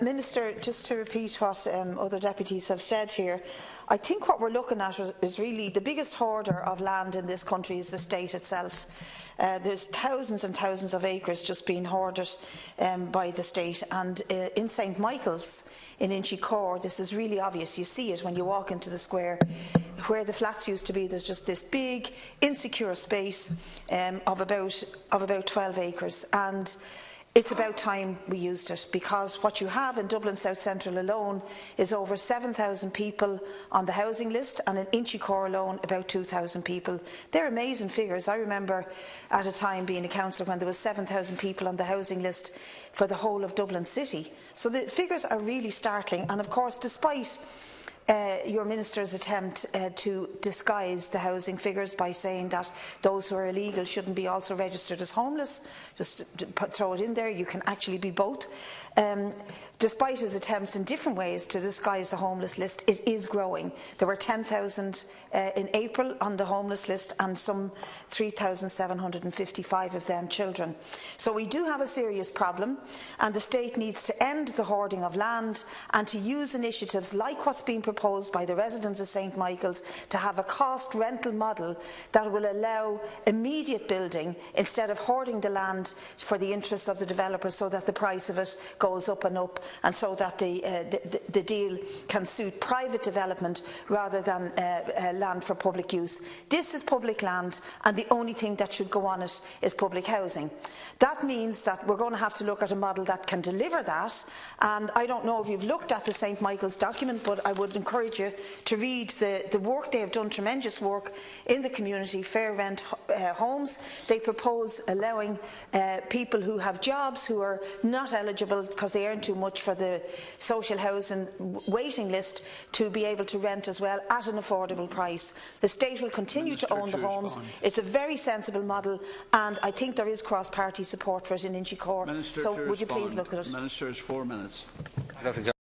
Minister, just to repeat what other deputies have said here, I think what we're looking at is really the biggest hoarder of land in this country is the state itself. There's thousands and thousands of acres just being hoarded by the state, and in St Michael's in Inchicore, this is really obvious. You see it when you walk into the square. Where the flats used to be, there's just this big, insecure space of about 12 acres. And it's about time we used it, because what you have in Dublin South Central alone is over 7,000 people on the housing list, and in Inchicore alone about 2,000 people. They're amazing figures. I remember at a time being a councillor when there was 7,000 people on the housing list for the whole of Dublin City. So the figures are really startling, and of course, despite your minister's attempt to disguise the housing figures by saying that those who are illegal shouldn't be also registered as homeless. Just throw it in there, you can actually be both. Despite his attempts in different ways to disguise the homeless list, it is growing. There were 10,000 in April on the homeless list, and some 3,755 of them children. So we do have a serious problem, and the state needs to end the hoarding of land and to use initiatives like what's being proposed by the residents of St Michael's to have a cost rental model that will allow immediate building instead of hoarding the land for the interest of the developers, so that the price of it goes up and up, and so that the deal can suit private development rather than land for public use. This is public land, and the only thing that should go on it is public housing. That means that we're going to have to look at a model that can deliver that, and I don't know if you've looked at the St Michael's document, but I would encourage you to read the work. They have done tremendous work in the community, fair rent homes. They propose allowing people who have jobs who are not eligible because they earn too much for the social housing waiting list to be able to rent as well at an affordable price. The state will continue to own the homes. It's a very sensible model, and I think there is cross-party support for it in Inchicore. So would you please look at it? Minister, 4 minutes.